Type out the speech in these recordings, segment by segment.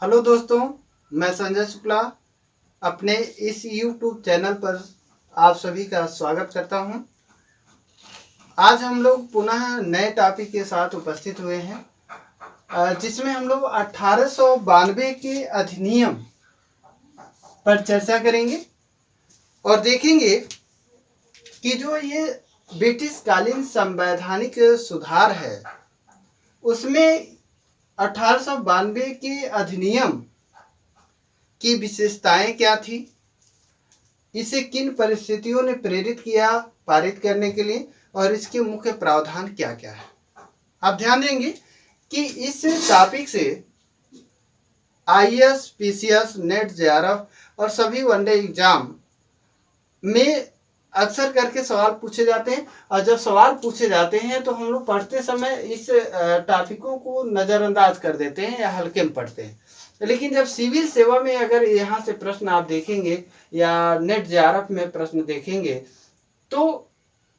Hello दोस्तों, मैं संजय शुक्ला अपने इस YouTube चैनल पर आप सभी का स्वागत करता हूं। आज हम लोग पुनः नए टॉपिक के साथ उपस्थित हुए हैं, जिसमें हम लोग 1892 के अधिनियम पर चर्चा करेंगे और देखेंगे कि जो ये ब्रिटिश कालीन संवैधानिक सुधार है उसमें 1892 के अधिनियम की विशेषताएं क्या थी, इसे किन परिस्थितियों ने प्रेरित किया पारित करने के लिए और इसके मुख्य प्रावधान क्या क्या है। आप ध्यान देंगे कि इस टॉपिक से आईएएस, पीसीएस, नेट, जेआरएफ और सभी वनडे एग्जाम में अक्सर करके सवाल पूछे जाते हैं। और जब सवाल पूछे जाते हैं तो हम लोग पढ़ते समय इस टॉपिकों को नज़रअंदाज कर देते हैं या हल्के में पढ़ते हैं। लेकिन जब सिविल सेवा में अगर यहाँ से प्रश्न आप देखेंगे या नेट जेआरएफ में प्रश्न देखेंगे तो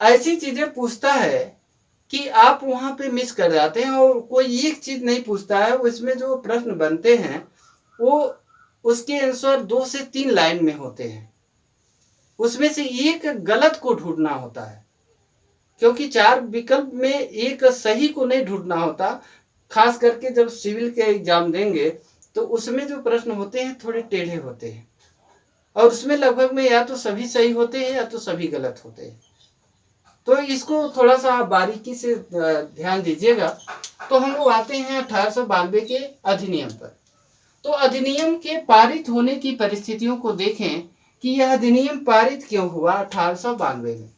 ऐसी चीज़ें पूछता है कि आप वहाँ पे मिस कर जाते हैं और कोई एक चीज़ नहीं पूछता है। उसमें जो प्रश्न बनते हैं वो उसके आंसर 2 से 3 लाइन में होते हैं, उसमें से एक गलत को ढूंढना होता है, क्योंकि 4 विकल्प में एक सही को नहीं ढूंढना होता। खास करके जब सिविल के एग्जाम देंगे तो उसमें जो प्रश्न होते हैं थोड़े टेढ़े होते हैं और उसमें लगभग में या तो सभी सही होते हैं या तो सभी गलत होते हैं। तो इसको थोड़ा सा आप बारीकी से ध्यान दीजिएगा। तो हम लोग आते हैं 1892 के अधिनियम पर। तो अधिनियम के पारित होने की परिस्थितियों को देखें कि यह अधिनियम पारित क्यों हुआ 1892 में।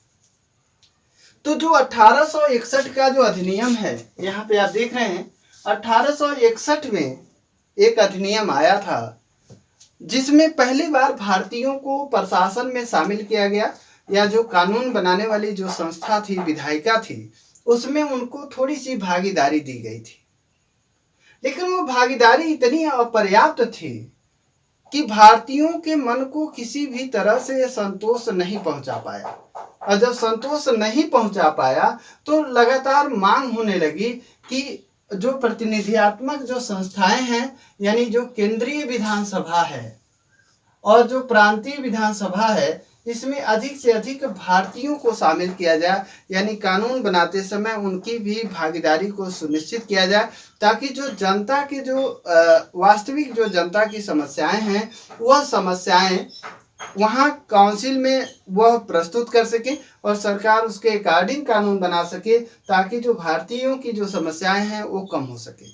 तो जो 1861 का जो अधिनियम है, यहाँ पे आप देख रहे हैं 1861 में एक अधिनियम आया था जिसमें पहली बार भारतीयों को प्रशासन में शामिल किया गया, या जो कानून बनाने वाली जो संस्था थी, विधायिका थी, उसमें उनको थोड़ी सी भागीदारी दी गई थी। लेकिन वो भागीदारी इतनी अपर्याप्त थी कि भारतीयों के मन को किसी भी तरह से संतोष नहीं पहुंचा पाया। और जब संतोष नहीं पहुंचा पाया तो लगातार मांग होने लगी कि जो प्रतिनिधियात्मक जो संस्थाएं हैं, यानी जो केंद्रीय विधानसभा है और जो प्रांतीय विधानसभा है, इसमें अधिक से अधिक भारतीयों को शामिल किया जाए, यानी कानून बनाते समय उनकी भी भागीदारी को सुनिश्चित किया जाए, ताकि जो जनता के जो वास्तविक जो जनता की समस्याएं हैं वह समस्याएं वहाँ काउंसिल में वह प्रस्तुत कर सके और सरकार उसके अकॉर्डिंग कानून बना सके, ताकि जो भारतीयों की जो समस्याएं हैं वो कम हो सके।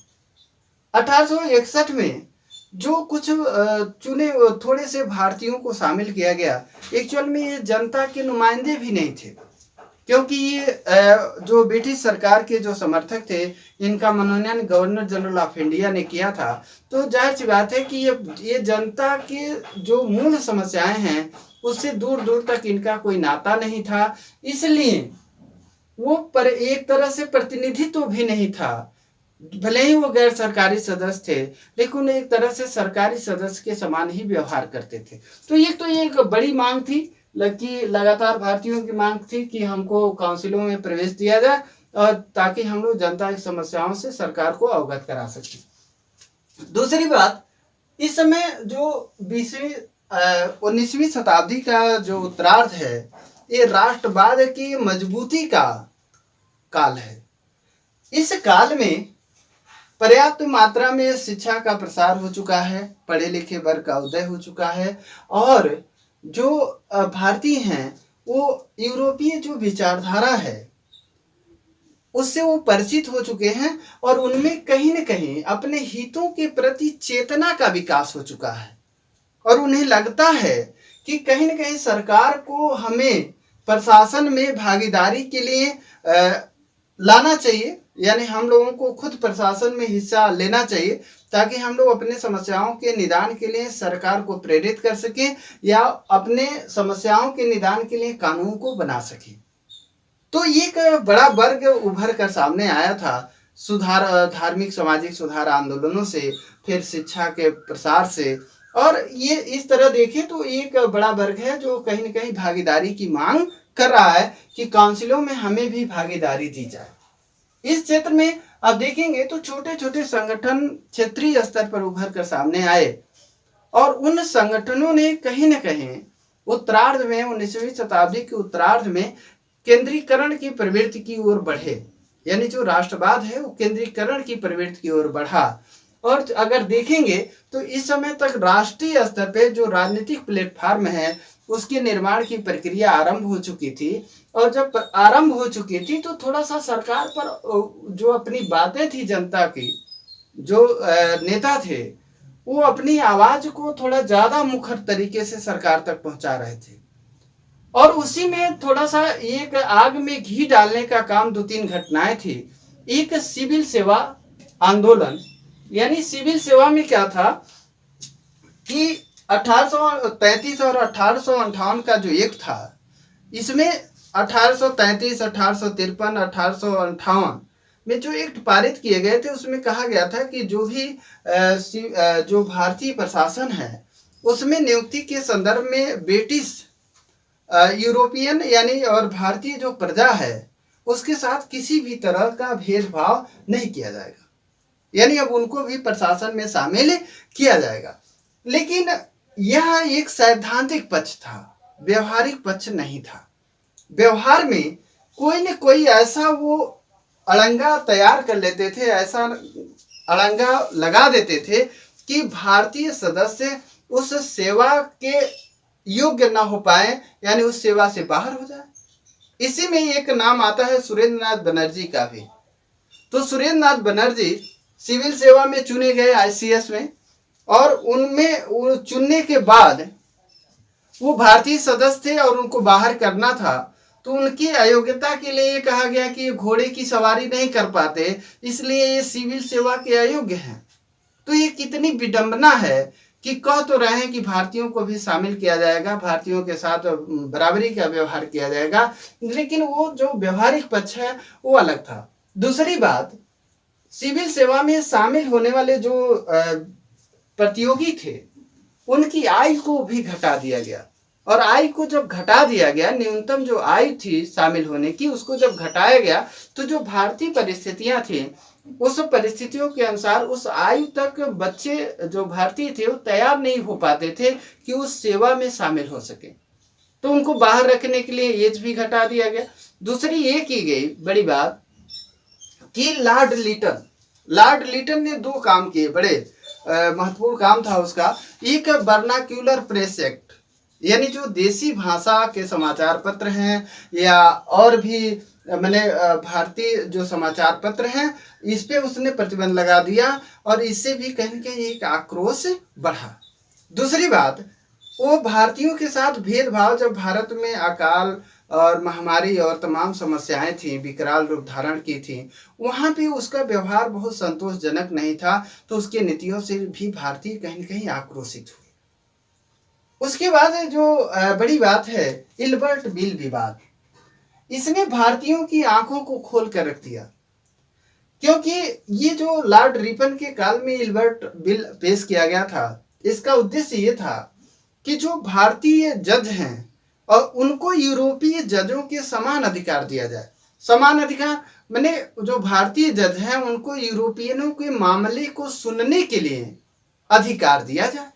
1861 में जो कुछ चुने थोड़े से भारतीयों को शामिल किया गया, एक्चुअल में ये जनता के नुमाइंदे भी नहीं थे, क्योंकि ये जो ब्रिटिश सरकार के जो समर्थक थे, इनका मनोनयन गवर्नर जनरल ऑफ इंडिया ने किया था। तो जाहिर सी बात है कि ये जनता के जो मूल समस्याएं हैं उससे दूर दूर तक इनका कोई नाता नहीं था, इसलिए वो पर एक तरह से प्रतिनिधित्व भी नहीं था। भले ही वो गैर सरकारी सदस्य थे, लेकिन एक तरह से सरकारी सदस्य के समान ही व्यवहार करते थे। तो ये एक बड़ी मांग थी कि लगातार भारतीयों की मांग थी कि हमको काउंसिलों में प्रवेश दिया जाए, और ताकि हम लोग जनता की समस्याओं से सरकार को अवगत करा सकें। दूसरी बात, इस समय जो 19वीं शताब्दी का जो उत्तरार्ध है, ये राष्ट्रवाद की मजबूती का काल है। इस काल में पर्याप्त मात्रा में शिक्षा का प्रसार हो चुका है, पढ़े लिखे वर्ग का उदय हो चुका है, और जो भारतीय हैं वो यूरोपीय जो विचारधारा है उससे वो परिचित हो चुके हैं, और उनमें कहीं न कहीं अपने हितों के प्रति चेतना का विकास हो चुका है। और उन्हें लगता है कि कहीं न कहीं सरकार को हमें प्रशासन में भागीदारी के लिए लाना चाहिए, यानी हम लोगों को खुद प्रशासन में हिस्सा लेना चाहिए, ताकि हम लोग अपने समस्याओं के निदान के लिए सरकार को प्रेरित कर सकें या अपने समस्याओं के निदान के लिए कानून को बना सकें। तो एक बड़ा वर्ग उभर कर सामने आया था सुधार, धार्मिक सामाजिक सुधार आंदोलनों से, फिर शिक्षा के प्रसार से, और ये इस तरह देखें तो एक बड़ा वर्ग है जो कहीं न कहीं भागीदारी की मांग कर रहा है कि काउंसिलों में हमें भी भागीदारी दी जाए। इस क्षेत्र में अब देखेंगे तो छोटे छोटे संगठन क्षेत्रीय स्तर पर उभर कर सामने आए और उन संगठनों ने कहीं न कहीं उत्तरार्ध में 19वीं शताब्दी के उत्तरार्ध में केंद्रीकरण की प्रवृत्ति की ओर बढ़े, यानी जो राष्ट्रवाद है वो केंद्रीकरण की प्रवृत्ति की ओर बढ़ा। और अगर देखेंगे तो इस समय तक राष्ट्रीय स्तर पे जो राजनीतिक प्लेटफॉर्म है उसके निर्माण की प्रक्रिया आरंभ हो चुकी थी, और जब आरंभ हो चुकी थी तो थोड़ा सा सरकार पर जो अपनी बातें थी जनता की, जो नेता थे वो अपनी आवाज को थोड़ा ज्यादा मुखर तरीके से सरकार तक पहुंचा रहे थे। और उसी में थोड़ा सा एक आग में घी डालने का काम 2-3 घटनाएं थी। एक सिविल सेवा आंदोलन, यानी सिविल सेवा में क्या था कि 1833 और 1858 का जो एक्ट था, इसमें 1833, 1853, 1858 में जो एक्ट पारित किए गए थे उसमें कहा गया था कि जो भी जो भारतीय प्रशासन है उसमें नियुक्ति के संदर्भ में ब्रिटिश, यूरोपियन यानी और भारतीय जो प्रजा है उसके साथ किसी भी तरह का भेदभाव नहीं किया जाएगा, यानी अब उनको भी प्रशासन में शामिल किया जाएगा। लेकिन यह एक सैद्धांतिक पक्ष था, व्यवहारिक पक्ष नहीं था। व्यवहार में कोई न कोई ऐसा वो अड़ंगा तैयार कर लेते थे, ऐसा अड़ंगा लगा देते थे कि भारतीय सदस्य उस सेवा के योग्य ना हो पाए, यानी उस सेवा से बाहर हो जाए। इसी में एक नाम आता है सुरेंद्र नाथ बनर्जी का भी। तो सुरेंद्र नाथ बनर्जी सिविल सेवा में चुने गए आईसीएस में, और उनमें चुनने के बाद वो भारतीय सदस्य थे और उनको बाहर करना था। तो उनकी अयोग्यता के लिए ये कहा गया कि ये घोड़े की सवारी नहीं कर पाते, इसलिए ये सिविल सेवा के अयोग्य हैं। तो ये कितनी विडंबना है कि कह तो रहे हैं कि भारतीयों को भी शामिल किया जाएगा, भारतीयों के साथ बराबरी का व्यवहार किया जाएगा, लेकिन वो जो व्यवहारिक पक्ष है वो अलग था। दूसरी बात, सिविल सेवा में शामिल होने वाले जो प्रतियोगी थे उनकी आयु को भी घटा दिया गया, और आयु को जब घटा दिया गया, न्यूनतम जो आयु थी शामिल होने की उसको जब घटाया गया, तो जो भारतीय परिस्थितियां थी उस परिस्थितियों के अनुसार उस आयु तक बच्चे जो भारतीय थे वो तैयार नहीं हो पाते थे कि उस सेवा में शामिल हो सके, तो उनको बाहर रखने के लिए एज भी घटा दिया गया। दूसरी ये की गई बड़ी बात कि लॉर्ड लिटन ने 2 काम किए, बड़े महत्वपूर्ण काम था उसका। एक वर्नाक्यूलर प्रेस एक्ट, यानी जो देसी भाषा के समाचार पत्र हैं या और भी मैंने भारतीय जो समाचार पत्र हैं इस पे उसने प्रतिबंध लगा दिया, और इससे भी कहीं न कहीं एक आक्रोश बढ़ा। दूसरी बात, वो भारतीयों के साथ भेदभाव, जब भारत में अकाल और महामारी और तमाम समस्याएं थी, विकराल रूप धारण की थी, वहां भी उसका व्यवहार बहुत संतोषजनक नहीं था, तो उसके नीतियों से भी भारतीय कहीं न कहीं आक्रोशित हुए। उसके बाद जो बड़ी बात है इल्बर्ट बिल विवाद, इसने भारतीयों की आंखों को खोल कर रख दिया, क्योंकि ये जो लॉर्ड रिपन के काल में इल्बर्ट बिल पेश किया गया था, इसका उद्देश्य ये था कि जो भारतीय जज हैं और उनको यूरोपीय जजों के समान अधिकार दिया जाए। समान अधिकार माने जो भारतीय जज हैं उनको यूरोपियनों के मामले को सुनने के लिए अधिकार दिया जाए।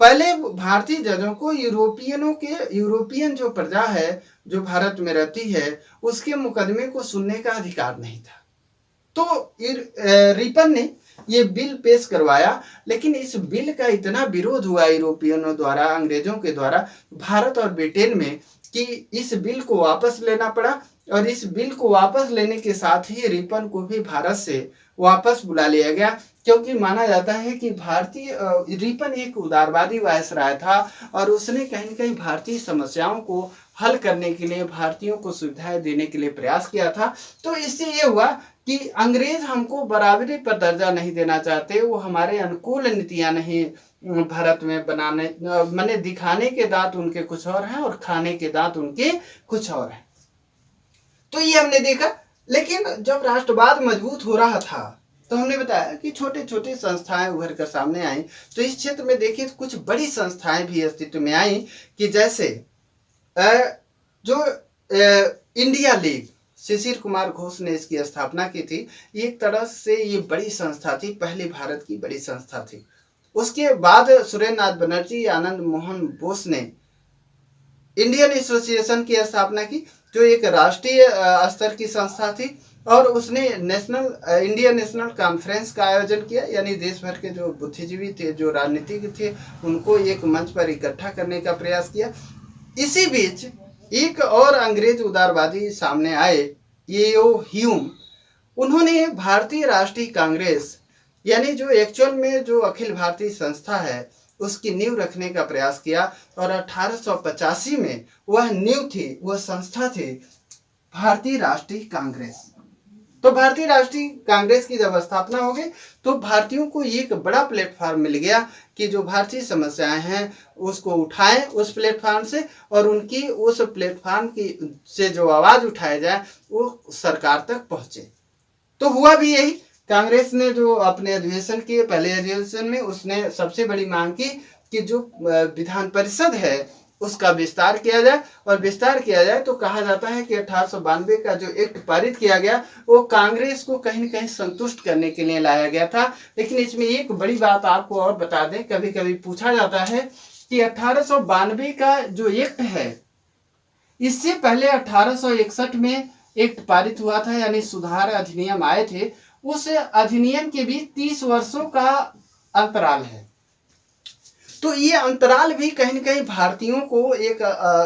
पहले भारतीय जजों को यूरोपियन जो प्रजा है जो भारत में रहती है उसके मुकदमे को सुनने का अधिकार नहीं था। तो रिपन ने ये बिल पेश करवाया, लेकिन इस बिल का इतना विरोध हुआ यूरोपियनों द्वारा, अंग्रेजों के द्वारा भारत और ब्रिटेन में, कि इस बिल को वापस लेना पड़ा। और इस बिल को वापस लेने के साथ ही रिपन को भी भारत से वापस बुला लिया गया, क्योंकि माना जाता है कि भारतीय रिपन एक उदारवादी वायसराय था और उसने कहीं न कहीं भारतीय समस्याओं को हल करने के लिए, भारतीयों को सुविधाएं देने के लिए प्रयास किया था। तो इससे ये हुआ कि अंग्रेज हमको बराबरी पर दर्जा नहीं देना चाहते, वो हमारे अनुकूल नीतियां नहीं भारत में बनाने, माने दिखाने के दांत उनके कुछ और हैं और खाने के दांत उनके कुछ और हैं। तो ये हमने देखा। लेकिन जब राष्ट्रवाद मजबूत हो रहा था तो हमने बताया कि छोटे छोटे संस्थाएं उभर कर सामने आई। तो इस क्षेत्र में देखिए कुछ बड़ी संस्थाएं भी अस्तित्व में आई, कि जैसे जो इंडिया लीग, शिशिर कुमार घोष ने इसकी स्थापना की थी। एक तरह से ये बड़ी संस्था थी, पहली भारत की बड़ी संस्था थी। उसके बाद सुरेंद्र नाथ बनर्जी, आनंद मोहन बोस ने इंडियन एसोसिएशन की स्थापना की, जो एक राष्ट्रीय स्तर की संस्था थी, और उसने इंडियन नेशनल कॉन्फ्रेंस का आयोजन किया, यानी देश भर के जो बुद्धिजीवी थे, जो राजनीतिक थे, उनको एक मंच पर इकट्ठा करने का प्रयास किया। इसी बीच एक और अंग्रेज उदारवादी सामने आए, येओ ह्यूम। उन्होंने भारतीय राष्ट्रीय कांग्रेस, यानी जो एक्चुअल में जो अखिल भारतीय संस्था है, उसकी नींव रखने का प्रयास किया, और 1885 में वह नींव थी, वह संस्था थी भारतीय राष्ट्रीय कांग्रेस। तो भारतीय राष्ट्रीय कांग्रेस की जब स्थापना हो गई, तो भारतीयों को एक बड़ा प्लेटफॉर्म मिल गया कि जो भारतीय समस्याएं हैं उसको उठाएं उस प्लेटफॉर्म से, और उनकी उस प्लेटफॉर्म की से जो आवाज उठाया जाए वो सरकार तक पहुंचे। तो हुआ भी यही। कांग्रेस ने जो अपने अधिवेशन किए, पहले अधिवेशन में उसने सबसे बड़ी मांग की कि जो विधान परिषद है उसका विस्तार किया जाए, और विस्तार किया जाए तो कहा जाता है कि 1892 का जो एक्ट पारित किया गया वो कांग्रेस को कहीं न कहीं संतुष्ट करने के लिए लाया गया था। लेकिन इसमें एक बड़ी बात आपको और बता दें, कभी कभी पूछा जाता है कि 1892 का जो एक्ट है, इससे पहले 1861 में एक्ट पारित हुआ था, यानी सुधार अधिनियम आए थे। उस अधिनियम के भी 30 वर्षों का अंतराल है। तो ये अंतराल भी कहीं न कहीं भारतीयों को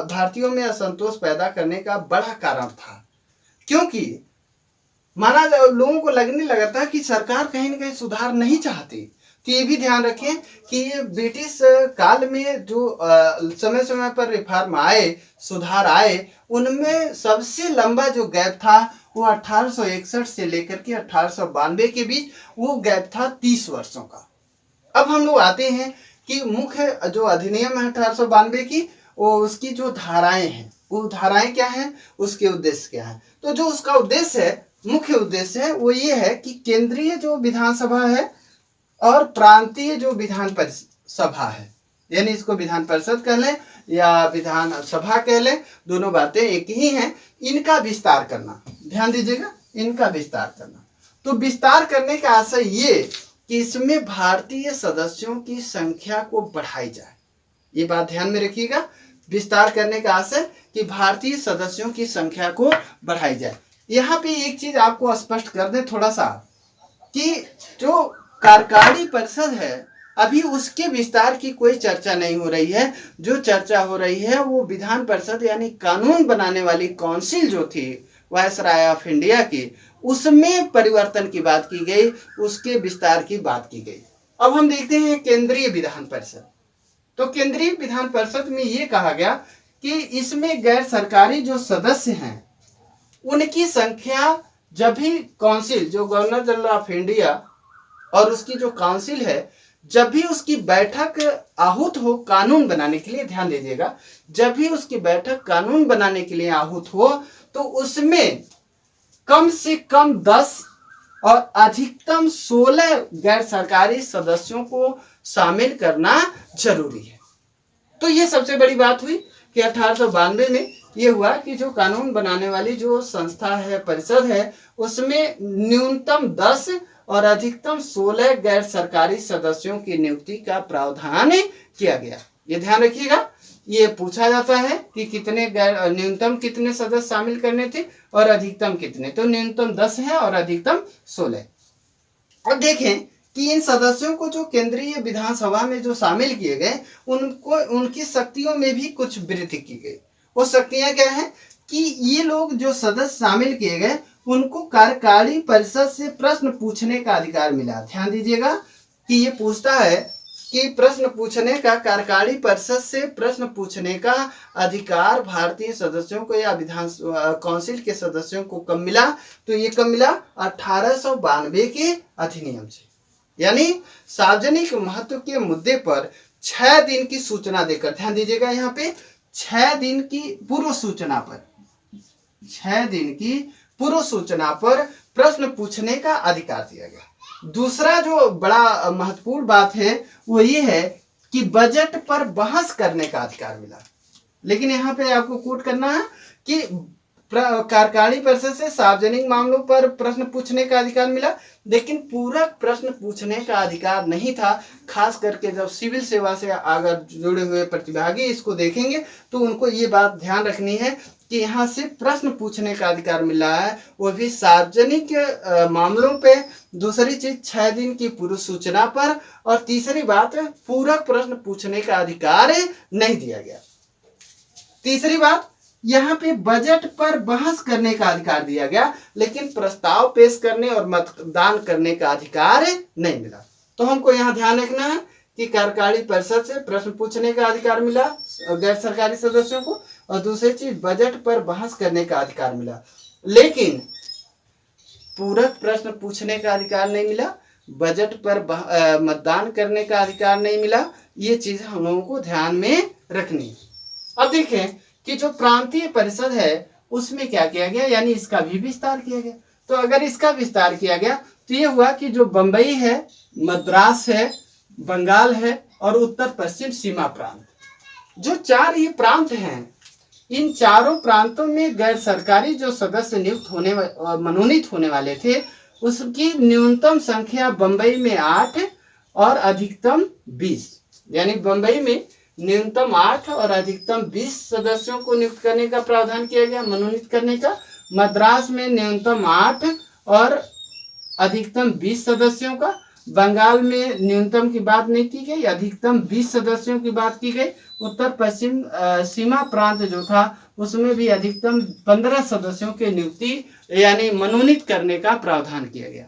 भारतीयों में असंतोष पैदा करने का बड़ा कारण था, क्योंकि लोगों को लगने लगा था कि सरकार कहीं न कहीं सुधार नहीं चाहती। तो ये भी ध्यान रखें कि ये ब्रिटिश काल में जो समय समय पर रिफॉर्म आए, सुधार आए, उनमें सबसे लंबा जो गैप था वो 1861 से लेकर के 1892 के बीच वो गैप था 30 वर्षों का। अब हम लोग आते हैं कि मुख्य जो अधिनियम है 1892 की, वो उसकी जो धाराएं हैं, वो धाराएं क्या हैं, उसके उद्देश्य क्या है। तो जो उसका उद्देश्य है, मुख्य उद्देश्य है, वो ये है कि केंद्रीय जो विधानसभा है और प्रांतीय जो विधान सभा है, यानी इसको विधान परिषद कह लें या विधान सभा कह लें, दोनों बातें एक ही हैं, इनका विस्तार करना। ध्यान दीजिएगा, इनका विस्तार करना। तो विस्तार करने का आशय ये कि इसमें भारतीय सदस्यों की संख्या को बढ़ाई जाए। ये बात ध्यान में रखिएगा, विस्तार करने का आशय कि भारतीय सदस्यों की संख्या को बढ़ाई जाए। यहाँ पे एक चीज आपको स्पष्ट कर दें थोड़ा सा, कि जो कार्यकारी परिषद है अभी उसके विस्तार की कोई चर्चा नहीं हो रही है। जो चर्चा हो रही है वो विधान परिषद यानी कानून बनाने वाली काउंसिल जो थी वायसराय ऑफ इंडिया की, उसमें परिवर्तन की बात की गई, उसके विस्तार की बात की गई। अब हम देखते हैं केंद्रीय विधान परिषद। तो केंद्रीय विधान परिषद में ये कहा गया कि इसमें गैर सरकारी जो सदस्य हैं उनकी संख्या, जब भी काउंसिल जो गवर्नर जनरल ऑफ इंडिया और उसकी जो काउंसिल है, जब भी उसकी बैठक आहूत हो कानून बनाने के लिए, ध्यान दीजिएगा, जब भी उसकी बैठक कानून बनाने के लिए आहूत हो तो उसमें कम से कम 10 और अधिकतम 16 गैर सरकारी सदस्यों को शामिल करना जरूरी है। तो ये सबसे बड़ी बात हुई कि 1892 में ये हुआ कि जो कानून बनाने वाली जो संस्था है, परिषद है, उसमें न्यूनतम 10 और अधिकतम 16 गैर सरकारी सदस्यों की नियुक्ति का प्रावधान किया गया। ये ध्यान रखिएगा, ये पूछा जाता है कि कितने न्यूनतम कितने सदस्य शामिल करने थे और अधिकतम कितने, तो न्यूनतम 10 है और अधिकतम 16। और देखें कि इन सदस्यों को जो केंद्रीय विधानसभा में जो शामिल किए गए, उनको उनकी शक्तियों में भी कुछ वृद्धि की गई। वो शक्तियां क्या है कि ये लोग जो सदस्य शामिल किए गए उनको कार्यकारी परिषद से प्रश्न पूछने का अधिकार मिला। ध्यान दीजिएगा कि ये पूछता है कि प्रश्न पूछने का, कार्यकारी परिषद से प्रश्न पूछने का अधिकार भारतीय सदस्यों को या विधान काउंसिल के सदस्यों को कब मिला, तो ये कब मिला, 1892 के अधिनियम से। यानी सार्वजनिक महत्व के मुद्दे पर 6 दिन की सूचना देकर, ध्यान दीजिएगा यहाँ पे 6 दिन की पूर्व सूचना पर, 6 दिन की पूर्व सूचना पर प्रश्न पूछने का अधिकार दिया गया। दूसरा जो बड़ा महत्वपूर्ण बात है वो ये है कि बजट पर बहस करने का अधिकार मिला। लेकिन यहाँ पे आपको कोट करना है कि कार्यकारिणी परिषद से सार्वजनिक मामलों पर प्रश्न पूछने का अधिकार मिला, लेकिन पूरक प्रश्न पूछने का अधिकार नहीं था। खास करके जब सिविल सेवा से अगर जुड़े हुए प्रतिभागी इसको देखेंगे तो उनको ये बात ध्यान रखनी है कि यहाँ से प्रश्न पूछने का अधिकार मिल रहा है, वो भी सार्वजनिक मामलों पे। दूसरी चीज 6 दिन की पूर्व सूचना पर, और तीसरी बात पूरक प्रश्न पूछने का अधिकार नहीं दिया गया। तीसरी बात, यहाँ पे बजट पर बहस करने का अधिकार दिया गया, लेकिन प्रस्ताव पेश करने और मतदान करने का अधिकार नहीं मिला। तो हमको यहाँ ध्यान रखना है कि कार्यकारिणी परिषद से प्रश्न पूछने का अधिकार मिला गैर सरकारी सदस्यों को, और दूसरी चीज बजट पर बहस करने का अधिकार मिला, लेकिन पूरक प्रश्न पूछने का अधिकार नहीं मिला, बजट पर मतदान करने का अधिकार नहीं मिला। ये चीज हम लोगों को ध्यान में रखनी है। अब देखें कि जो प्रांतीय परिषद है उसमें क्या किया गया, यानी इसका भी विस्तार किया गया। तो अगर इसका विस्तार किया गया तो ये हुआ कि जो बंबई है, मद्रास है, बंगाल है और उत्तर पश्चिम सीमा प्रांत, जो 4 ये प्रांत हैं, इन चारों प्रांतों में गैर सरकारी जो सदस्य नियुक्त होने मनोनीत होने वाले थे, उसकी न्यूनतम संख्या बंबई में 8 और अधिकतम 20, यानी बंबई में न्यूनतम 8 और अधिकतम 20 सदस्यों को नियुक्त करने का प्रावधान किया गया, मनोनीत करने का। मद्रास में न्यूनतम 8 और अधिकतम 20 सदस्यों का। बंगाल में न्यूनतम की बात नहीं की गई, अधिकतम 20 सदस्यों की बात की गई। उत्तर पश्चिम सीमा प्रांत जो था उसमें भी अधिकतम 15 सदस्यों के नियुक्ति यानी मनोनीत करने का प्रावधान किया गया।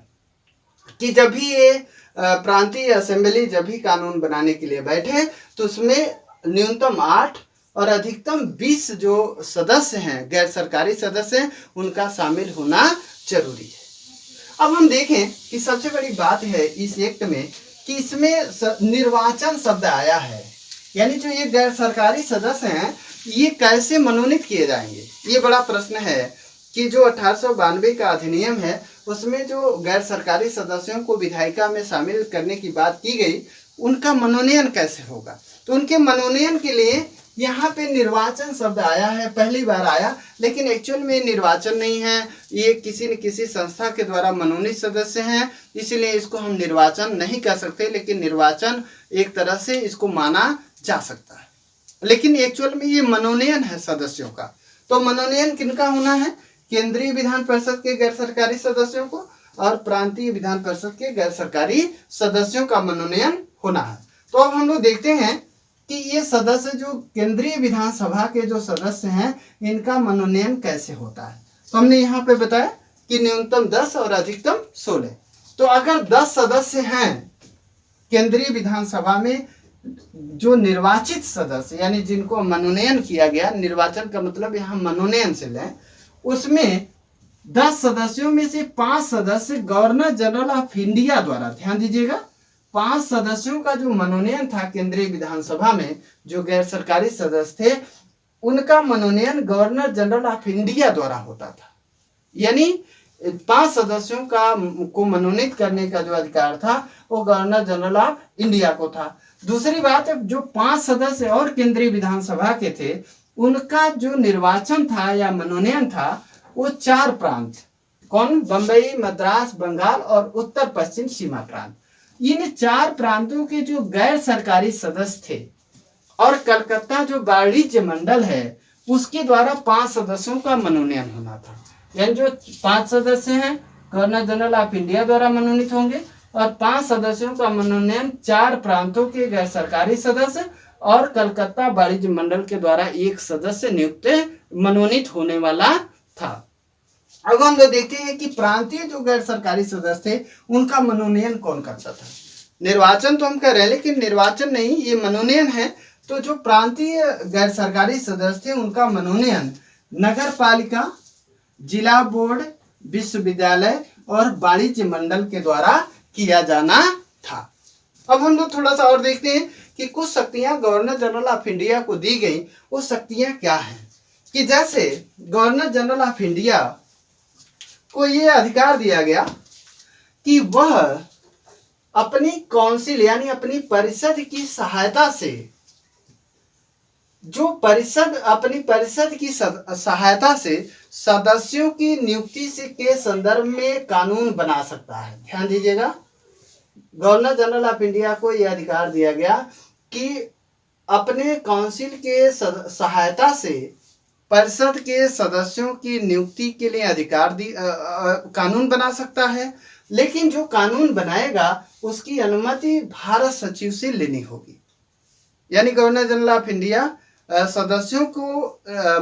कि जब भी ये प्रांतीय असेंबली जब भी कानून बनाने के लिए बैठे तो उसमें न्यूनतम 8 और अधिकतम 20 जो सदस्य हैं, गैर सरकारी सदस्य हैं, उनका शामिल होना जरूरी है। अब हम देखें कि सबसे बड़ी बात है इस एक्ट में कि इसमें निर्वाचन शब्द आया है, यानी जो ये गैर सरकारी सदस्य हैं ये कैसे मनोनीत किए जाएंगे, ये बड़ा प्रश्न है। कि जो 1892 का अधिनियम है उसमें जो गैर सरकारी सदस्यों को विधायिका में शामिल करने की बात की गई, उनका मनोनयन कैसे होगा। तो उनके मनोनयन के लिए यहाँ पे निर्वाचन शब्द आया है, पहली बार आया, लेकिन एक्चुअल में निर्वाचन नहीं है, ये किसी न किसी संस्था के द्वारा मनोनीत सदस्य हैं, इसलिए इसको हम निर्वाचन नहीं कह सकते, लेकिन निर्वाचन एक तरह से इसको माना जा सकता है। लेकिन एक्चुअल में ये मनोनयन है सदस्यों का। तो मनोनयन किनका होना है, केंद्रीय विधान परिषद के गैर सरकारी सदस्यों को और प्रांतीय विधान परिषद के गैर सरकारी सदस्यों का मनोनयन होना है। तो अब हम लोग देखते हैं कि ये सदस्य जो केंद्रीय विधानसभा के जो सदस्य हैं इनका मनोनयन कैसे होता है। तो हमने यहाँ पे बताया कि न्यूनतम 10 और अधिकतम 16। तो अगर 10 सदस्य हैं केंद्रीय विधानसभा में जो निर्वाचित सदस्य यानी जिनको मनोनयन किया गया, निर्वाचन का मतलब यहाँ मनोनयन से लें, उसमें 10 सदस्यों में से 5 सदस्य गवर्नर जनरल ऑफ इंडिया द्वारा, ध्यान दीजिएगा, 5 सदस्यों का जो मनोनयन था केंद्रीय विधानसभा में, जो गैर सरकारी सदस्य थे, उनका मनोनयन गवर्नर जनरल ऑफ इंडिया द्वारा होता था। यानी 5 सदस्यों को मनोनीत करने का जो अधिकार था वो गवर्नर जनरल ऑफ इंडिया को था। दूसरी बात है, जो 5 सदस्य और केंद्रीय विधानसभा के थे उनका जो निर्वाचन था या मनोनयन था वो 4 प्रांत, कौन, बंबई, मद्रास, बंगाल और उत्तर पश्चिम सीमा प्रांत, इन 4 प्रांतों के जो गैर सरकारी सदस्य थे और कलकत्ता जो वाणिज्य मंडल है उसके द्वारा 5 सदस्यों का मनोनयन होना था। यानी जो 5 सदस्य हैं गवर्नर जनरल ऑफ इंडिया द्वारा मनोनीत होंगे और 5 सदस्यों का मनोनयन 4 प्रांतों के गैर सरकारी सदस्य और कलकत्ता वाणिज्य मंडल के द्वारा 1 सदस्य नियुक्त मनोनीत होने वाला था। अब हम लोग देखते हैं कि प्रांतीय जो गैर सरकारी सदस्य थे उनका मनोनयन कौन करता था। निर्वाचन तो हम कह रहे हैं लेकिन निर्वाचन नहीं, ये मनोनयन है। तो जो प्रांतीय गैर सरकारी सदस्य थे उनका मनोनयन नगर पालिका, जिला बोर्ड, विश्वविद्यालय और वाणिज्य मंडल के द्वारा किया जाना था। अब हम लोग थोड़ा सा और देखते हैं कि कुछ शक्तियां गवर्नर जनरल ऑफ इंडिया को दी गई, वो शक्तियां क्या हैं। कि जैसे गवर्नर जनरल ऑफ इंडिया को यह अधिकार दिया गया कि वह अपनी काउंसिल यानी अपनी परिषद की सहायता से जो परिषद अपनी परिषद की सहायता से सदस्यों की नियुक्ति से के संदर्भ में कानून बना सकता है। ध्यान दीजिएगा, गवर्नर जनरल ऑफ इंडिया को यह अधिकार दिया गया कि अपने काउंसिल के सहायता से परिषद के सदस्यों की नियुक्ति के लिए अधिकार कानून बना सकता है, लेकिन जो कानून बनाएगा उसकी अनुमति भारत सचिव से लेनी होगी। यानी गवर्नर जनरल ऑफ इंडिया सदस्यों को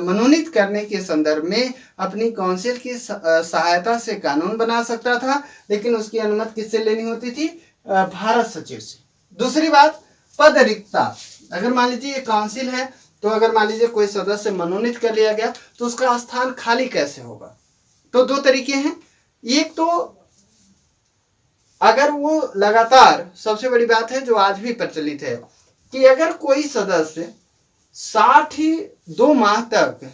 मनोनीत करने के संदर्भ में अपनी काउंसिल की सहायता से कानून बना सकता था, लेकिन उसकी अनुमति किससे लेनी होती थी? भारत सचिव से। दूसरी बात, पद रिक्तता। अगर मान लीजिए ये काउंसिल है, तो अगर मान लीजिए कोई सदस्य मनोनीत कर लिया गया तो उसका स्थान खाली कैसे होगा? तो दो तरीके हैं। एक तो अगर वो लगातार, सबसे बड़ी बात है जो आज भी प्रचलित है कि अगर कोई सदस्य 62 माह तक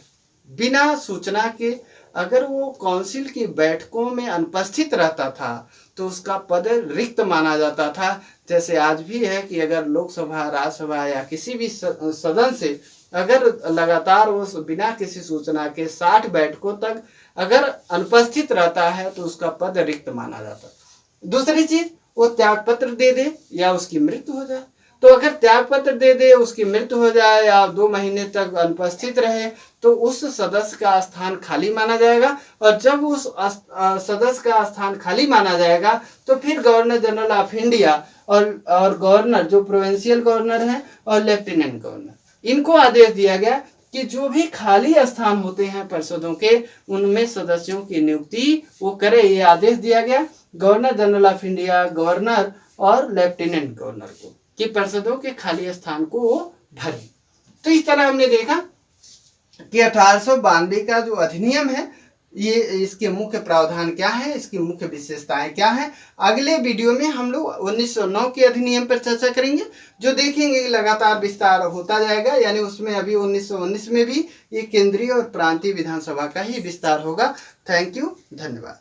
बिना सूचना के अगर वो काउंसिल की बैठकों में अनुपस्थित रहता था तो उसका पद रिक्त माना जाता था। जैसे आज भी है कि अगर लोकसभा, राज्यसभा या किसी भी सदन से अगर लगातार वो बिना किसी सूचना के 60 बैठकों तक अगर अनुपस्थित रहता है तो उसका पद रिक्त माना जाता। दूसरी चीज, वो त्यागपत्र दे दे या उसकी मृत्यु हो जाए। तो अगर त्यागपत्र दे दे, उसकी मृत्यु हो जाए या 2 महीने तक अनुपस्थित रहे तो उस सदस्य का स्थान खाली माना जाएगा। और जब उस सदस्य का स्थान खाली माना जाएगा तो फिर गवर्नर जनरल ऑफ इंडिया और गवर्नर, जो प्रोविंशियल गवर्नर हैं और लेफ्टिनेंट गवर्नर, इनको आदेश दिया गया कि जो भी खाली स्थान होते हैं परिषदों के, उनमें सदस्यों की नियुक्ति वो करे। ये आदेश दिया गया governor general of India, governor और लेफ्टिनेंट गवर्नर को कि परिषदों के खाली स्थान को वो भरे। तो इस तरह हमने देखा कि 1892 का जो अधिनियम है, ये इसके मुख्य प्रावधान क्या है, इसकी मुख्य विशेषताएं क्या हैं। अगले वीडियो में हम लोग 1909 के अधिनियम पर चर्चा करेंगे, जो देखेंगे कि लगातार विस्तार होता जाएगा। यानी उसमें अभी 1919 में भी ये केंद्रीय और प्रांतीय विधानसभा का ही विस्तार होगा। थैंक यू, धन्यवाद।